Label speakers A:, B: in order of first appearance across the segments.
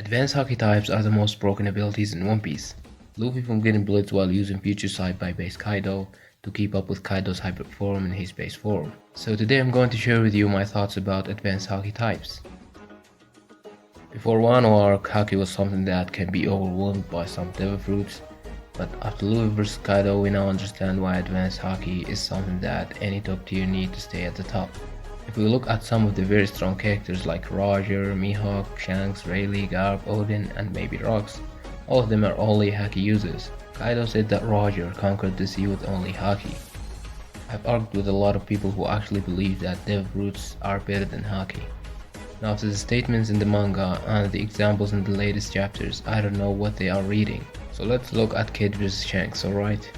A: Advanced Haki types are the most broken abilities in One Piece. Luffy from getting blitzed while using future sight by base Kaido to keep up with Kaido's hybrid form in his base form. So today I'm going to share with you my thoughts about advanced Haki types. Before Wano arc, Haki was something that can be overwhelmed by some devil fruits, but after Luffy vs Kaido we now understand why advanced Haki is something that any top tier need to stay at the top. If we look at some of the very strong characters like Roger, Mihawk, Shanks, Rayleigh, Garp, Odin, and maybe Rox, all of them are only Haki users. Kaido said that Roger conquered the sea with only Haki. I've argued with a lot of people who actually believe that devil fruits are better than Haki. Now after the statements in the manga and the examples in the latest chapters, I don't know what they are reading. So let's look at Kid vs Shanks, alright?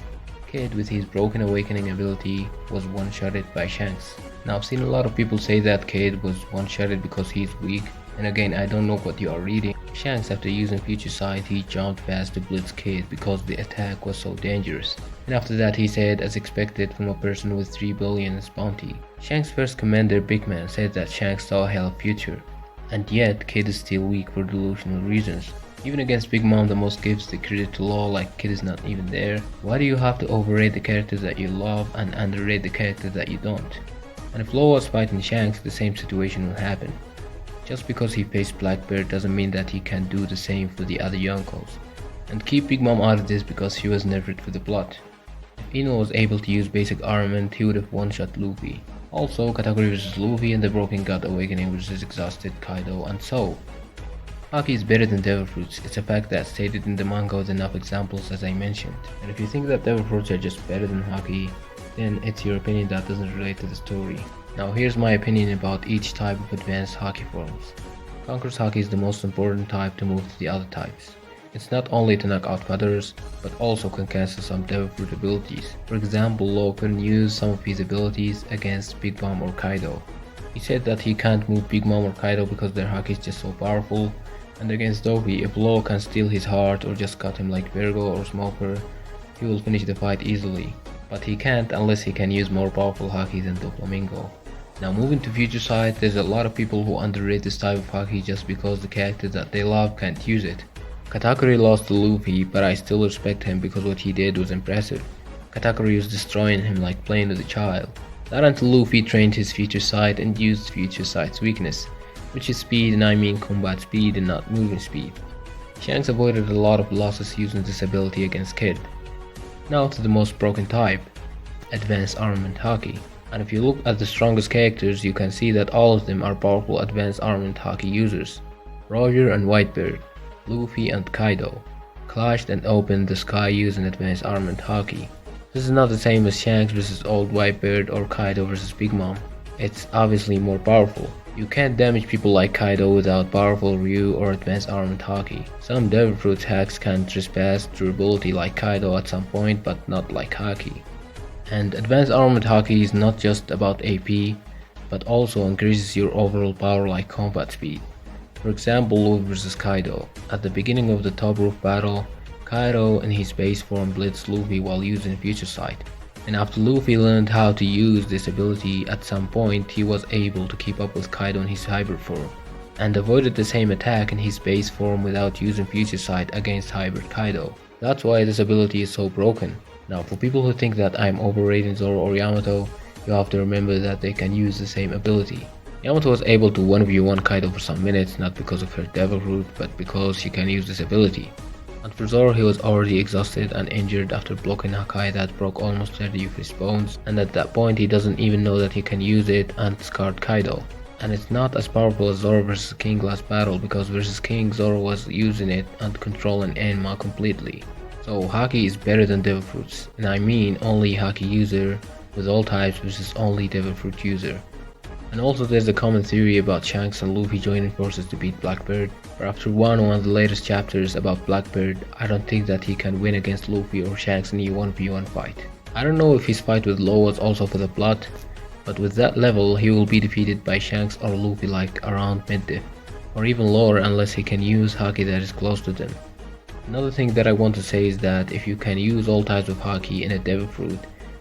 A: Kid with his broken awakening ability was one-shotted by Shanks. Now I've seen a lot of people say that Kid was one-shotted because he's weak, and again I don't know what you are reading. Shanks, after using future sight, he jumped past to blitz Kid because the attack was so dangerous. And after that he said, as expected from a person with 3 billion bounty. Shanks' first commander Big Man said that Shanks saw hell future, and yet Kid is still weak for delusional reasons. Even against Big Mom the most gives the credit to Law like Kid is not even there. Why do you have to overrate the characters that you love and underrate the characters that you don't? And if Law was fighting Shanks, the same situation will happen. Just because he faced Blackbeard doesn't mean that he can do the same for the other Yonkos. And keep Big Mom out of this because she was nerfed for the plot. If Ino was able to use basic armament, he would have one-shot Luffy. Also, Katakuri vs Luffy and the Broken God Awakening vs Exhausted Kaido, and so. Haki is better than devil fruits. It's a fact that's stated in the manga with enough examples as I mentioned. And if you think that devil fruits are just better than Haki, then it's your opinion that doesn't relate to the story. Now here's my opinion about each type of advanced Haki forms. Conqueror's Haki is the most important type to move to the other types. It's not only to knock out others, but also can cancel some devil fruit abilities. For example, Law couldn't use some of his abilities against Big Mom or Kaido. He said that he can't move Big Mom or Kaido because their Haki is just so powerful. And against Dovi, if Law can steal his heart or just cut him like Virgo or Smoker, he will finish the fight easily. But he can't unless he can use more powerful Haki than Doflamingo. Now moving to future sight, there's a lot of people who underrate this type of Haki just because the characters that they love can't use it. Katakuri lost to Luffy, but I still respect him because what he did was impressive. Katakuri was destroying him like playing with a child. Not until Luffy trained his future sight and used future sight's weakness, which is speed, and I mean combat speed and not moving speed. Shanks avoided a lot of losses using this ability against Kid. Now to the most broken type, Advanced Armament Haki. And if you look at the strongest characters, you can see that all of them are powerful Advanced Armament Haki users. Roger and Whitebeard, Luffy and Kaido, clashed and opened the sky using Advanced Armament Haki. This is not the same as Shanks vs Old Whitebeard or Kaido vs Big Mom. It's obviously more powerful. You can't damage people like Kaido without powerful Ryu or Advanced Armament Haki. Some Devil Fruits hacks can trespass durability like Kaido at some point, but not like Haki. And Advanced Armament Haki is not just about AP, but also increases your overall power like combat speed. For example, Luffy vs Kaido. At the beginning of the top roof battle, Kaido in his base form blitzed Luffy while using future sight. And after Luffy learned how to use this ability, at some point he was able to keep up with Kaido in his hybrid form, and avoided the same attack in his base form without using future sight against hybrid Kaido. That's why this ability is so broken. Now for people who think that I'm overrating Zoro or Yamato, you have to remember that they can use the same ability. Yamato was able to 1v1 Kaido for some minutes, not because of her devil fruit, but because she can use this ability. And for Zoro, he was already exhausted and injured after blocking a Hakai that broke almost 30 of his bones, and at that point he doesn't even know that he can use it and scarred Kaido. And it's not as powerful as Zoro vs King last battle, because versus King Zoro was using it and controlling Enma completely. So Haki is better than devil fruits, and I mean only Haki user with all types versus only devil fruit user. And also there's a common theory about Shanks and Luffy joining forces to beat Blackbeard, but after Wano and the latest chapters about Blackbeard, I don't think that he can win against Luffy or Shanks in a 1v1 fight. I don't know if his fight with Law was also for the plot, but with that level he will be defeated by Shanks or Luffy like around mid-diff, or even lower unless he can use Haki that is close to them. Another thing that I want to say is that if you can use all types of Haki in a devil fruit,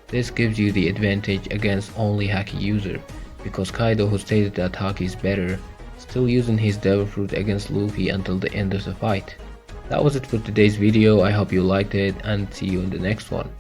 A: this gives you the advantage against only Haki user, because Kaido, who stated that Haki is better, still using his devil fruit against Luffy until the end of the fight. That was it for today's video. I hope you liked it and see you in the next one.